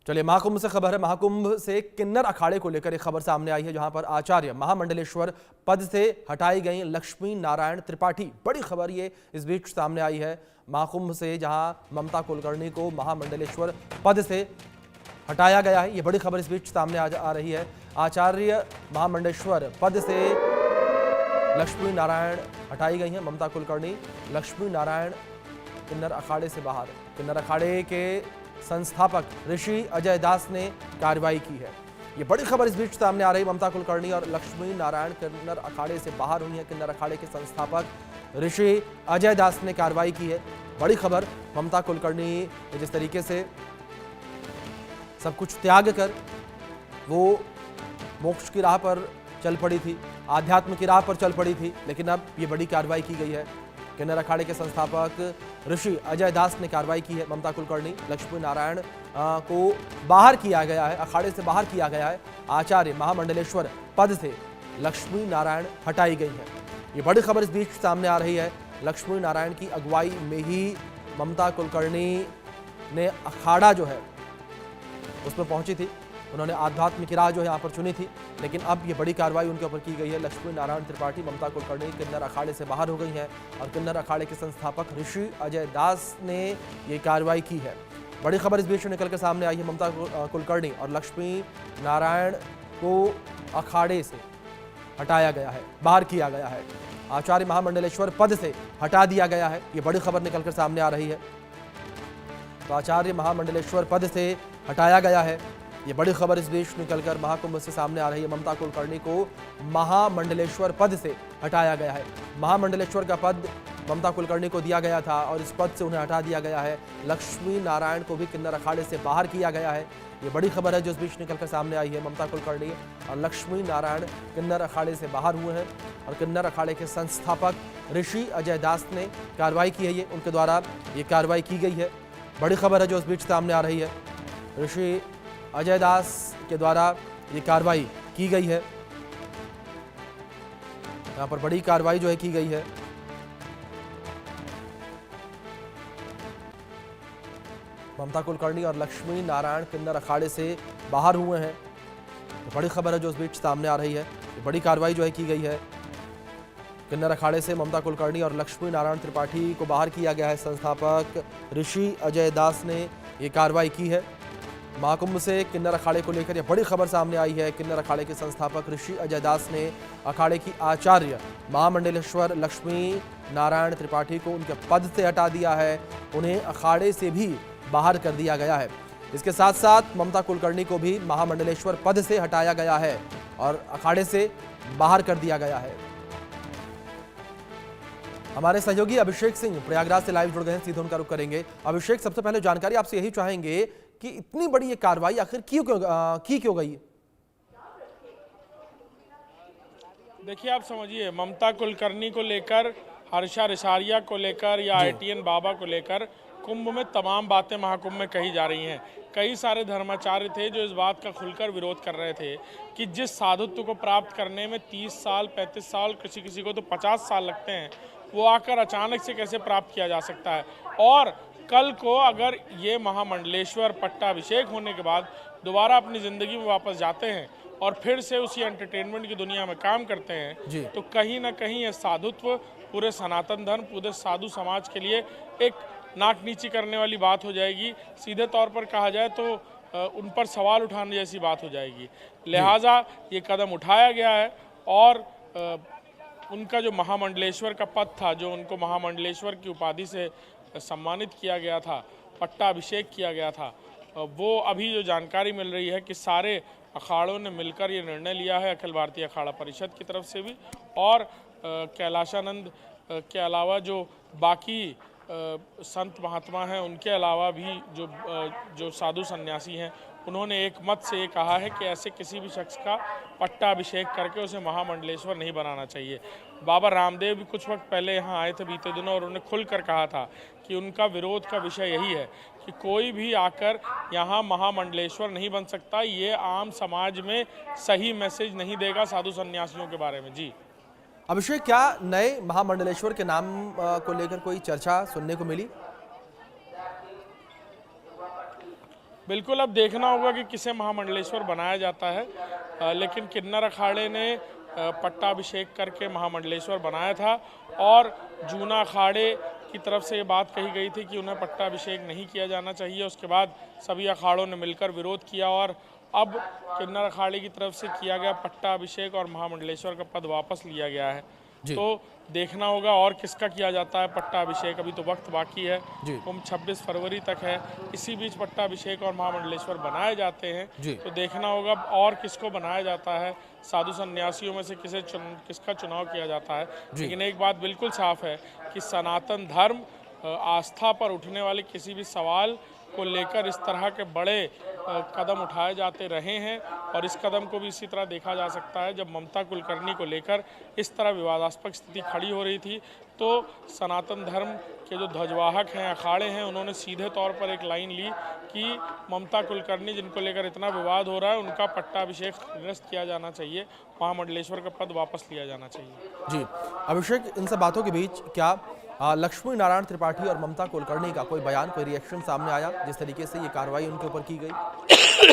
चलिए, महाकुंभ से खबर है। महाकुंभ से किन्नर अखाड़े को लेकर एक खबर सामने आई है, जहां पर आचार्य महामंडलेश्वर पद से हटाई गई लक्ष्मी नारायण त्रिपाठी। बड़ी खबर ये इस बीच सामने आई है महाकुंभ से, जहां ममता कुलकर्णी को महामंडलेश्वर पद से हटाया गया है। ये बड़ी खबर इस बीच सामने आ रही है। आचार्य महामंडलेश्वर पद से लक्ष्मी नारायण हटाई गई हैं। ममता कुलकर्णी लक्ष्मी नारायण किन्नर अखाड़े से बाहर। किन्नर अखाड़े के संस्थापक ऋषि अजय दास ने कार्रवाई की है। ये बड़ी खबर इस बीच सामने आ रही। ममता कुलकर्णी और लक्ष्मी नारायण किन्नर अखाड़े से बाहर हुई है। किन्नर अखाड़े के संस्थापक ऋषि अजय दास ने कार्रवाई की है। बड़ी खबर, ममता कुलकर्णी जिस तरीके से सब कुछ त्याग कर वो मोक्ष की राह पर चल पड़ी थी, आध्यात्म की राह पर चल पड़ी थी, लेकिन अब ये बड़ी कार्रवाई की गई है। किन्नर अखाड़े के संस्थापक ऋषि अजय दास ने कार्रवाई की है। ममता कुलकर्णी लक्ष्मी नारायण को बाहर किया गया है, अखाड़े से बाहर किया गया है। आचार्य महामंडलेश्वर पद से लक्ष्मी नारायण हटाई गई है। ये बड़ी खबर इस बीच सामने आ रही है। लक्ष्मी नारायण की अगुवाई में ही ममता कुलकर्णी ने अखाड़ा जो है उसमें पहुंची थी। उन्होंने आध्यात्म की राह जो है यहाँ पर चुनी थी, लेकिन अब ये बड़ी कार्रवाई उनके ऊपर की गई है। लक्ष्मी नारायण त्रिपाठी, ममता कुलकर्णी किन्नर अखाड़े से बाहर हो गई हैं और किन्नर अखाड़े के संस्थापक ऋषि अजय दास ने ये कार्रवाई की है। बड़ी खबर इस बीच निकल कर सामने आई है। ममता कुलकर्णी और लक्ष्मी नारायण को अखाड़े से हटाया गया है, बाहर किया गया है। आचार्य महामंडलेश्वर पद से हटा दिया गया है। ये बड़ी खबर निकल कर सामने आ रही है। तो आचार्य महामंडलेश्वर पद से हटाया गया है। ये बड़ी खबर इस बीच निकलकर महाकुंभ से सामने आ रही है। ममता कुलकर्णी को महामंडलेश्वर पद से हटाया गया है। महामंडलेश्वर का पद ममता कुलकर्णी को दिया गया था और इस पद से उन्हें हटा दिया गया है। लक्ष्मी नारायण को भी किन्नर अखाड़े से बाहर किया गया है। ये बड़ी खबर है जो इस बीच निकलकर सामने आई है। ममता कुलकर्णी और लक्ष्मी नारायण किन्नर अखाड़े से बाहर हुए हैं और किन्नर अखाड़े के संस्थापक ऋषि अजय दास ने कार्रवाई की है। ये उनके द्वारा ये कार्रवाई की गई है। बड़ी खबर है जो इस बीच सामने आ रही है। ऋषि अजय दास के द्वारा ये कार्रवाई की गई है। यहाँ पर बड़ी कार्रवाई जो है की गई है। ममता कुलकर्णी और लक्ष्मी नारायण किन्नर अखाड़े से बाहर हुए हैं। तो बड़ी खबर है जो इस बीच सामने आ रही है। ये बड़ी कार्रवाई जो है की गई है। किन्नर अखाड़े से ममता कुलकर्णी और लक्ष्मी नारायण त्रिपाठी को बाहर किया गया है। संस्थापक ऋषि अजय दास ने ये कार्रवाई की है। महाकुंभ से किन्नर अखाड़े को लेकर यह बड़ी खबर सामने आई है। किन्नर अखाड़े के संस्थापक ऋषि अजय दास ने अखाड़े की आचार्य महामंडलेश्वर लक्ष्मी नारायण त्रिपाठी को उनके पद से हटा दिया है। उन्हें अखाड़े से भी बाहर कर दिया गया है। इसके साथ साथ ममता कुलकर्णी को भी महामंडलेश्वर पद से हटाया गया है और अखाड़े से बाहर कर दिया गया है। हमारे सहयोगी अभिषेक सिंह प्रयागराज से लाइव जुड़ गए हैं, सीधे उनका रुख करेंगे। अभिषेक, सबसे पहले जानकारी आपसे यही चाहेंगे कि इतनी बड़ी ये कार्रवाई आखिर क्यों गई? देखिए, आप समझिए, ममता कुलकर्णी को लेकर, हर्षा रिसारिया को लेकर या ITN बाबा को लेकर कुंभ में तमाम बातें महाकुंभ में कही जा रही हैं। कई सारे धर्माचार्य थे जो इस बात का खुलकर विरोध कर रहे थे कि जिस साधुत्व को प्राप्त करने में 30 साल 35 साल, किसी को तो 50 साल लगते हैं, वो आकर अचानक से कैसे प्राप्त किया जा सकता है। और कल को अगर ये महामंडलेश्वर पट्टाभिषेक होने के बाद दोबारा अपनी ज़िंदगी में वापस जाते हैं और फिर से उसी एंटरटेनमेंट की दुनिया में काम करते हैं, तो कहीं ना कहीं ये साधुत्व पूरे सनातन धर्म, पूरे साधु समाज के लिए एक नाक नीची करने वाली बात हो जाएगी। सीधे तौर पर कहा जाए तो उन पर सवाल उठाने जैसी बात हो जाएगी। लिहाजा ये कदम उठाया गया है और उनका जो महामंडलेश्वर का पद था, जो उनको महामंडलेश्वर की उपाधि से सम्मानित किया गया था, पट्टाभिषेक किया गया था, वो अभी जो जानकारी मिल रही है कि सारे अखाड़ों ने मिलकर ये निर्णय लिया है, अखिल भारतीय अखाड़ा परिषद की तरफ से भी और कैलाशानंद के अलावा जो बाकी संत महात्मा हैं, उनके अलावा भी जो साधु सन्यासी हैं, उन्होंने एक मत से ये कहा है कि ऐसे किसी भी शख्स का पट्टाभिषेक करके उसे महामंडलेश्वर नहीं बनाना चाहिए। बाबा रामदेव भी कुछ वक्त पहले यहाँ आए थे बीते दिनों और उन्होंने खुलकर कहा था कि उनका विरोध का विषय यही है कि कोई भी आकर यहाँ महामंडलेश्वर नहीं बन सकता। ये आम समाज में सही मैसेज नहीं देगा साधु सन्यासियों के बारे में। जी अभिषेक, क्या नए महामंडलेश्वर के नाम को लेकर कोई चर्चा सुनने को मिली? बिल्कुल अब देखना होगा कि किसे महामंडलेश्वर बनाया जाता है, लेकिन किन्नर अखाड़े ने पट्टाभिषेक करके महामंडलेश्वर बनाया था और जूना अखाड़े की तरफ से ये बात कही गई थी कि उन्हें पट्टाभिषेक नहीं किया जाना चाहिए। उसके बाद सभी अखाड़ों ने मिलकर विरोध किया और अब किन्नर अखाड़े की तरफ से किया गया पट्टाभिषेक और महामंडलेश्वर का पद वापस लिया गया है। तो देखना होगा और किसका किया जाता है पट्टाभिषेक, अभी तो वक्त बाकी है, कुंभ 26 फरवरी तक है। इसी बीच पट्टाभिषेक और महामंडलेश्वर बनाए जाते हैं, तो देखना होगा और किसको बनाया जाता है, साधु सन्यासियों में से किसका चुनाव किया जाता है। लेकिन एक बात बिल्कुल साफ है कि सनातन धर्म आस्था पर उठने वाले किसी भी सवाल को लेकर इस तरह के बड़े कदम उठाए जाते रहे हैं और इस कदम को भी इसी तरह देखा जा सकता है। जब ममता कुलकर्णी को लेकर इस तरह विवादास्पद स्थिति खड़ी हो रही थी तो सनातन धर्म के जो ध्वजवाहक हैं, अखाड़े हैं, उन्होंने सीधे तौर पर एक लाइन ली कि ममता कुलकर्णी जिनको लेकर इतना विवाद हो रहा है उनका पट्टाभिषेक निरस्त किया जाना चाहिए, महामंडलेश्वर का पद वापस लिया जाना चाहिए। जी अभिषेक, इन सब बातों के बीच क्या लक्ष्मी नारायण त्रिपाठी और ममता कुलकर्णी का कोई बयान, कोई रिएक्शन सामने आया जिस तरीके से ये कार्रवाई उनके ऊपर की गई?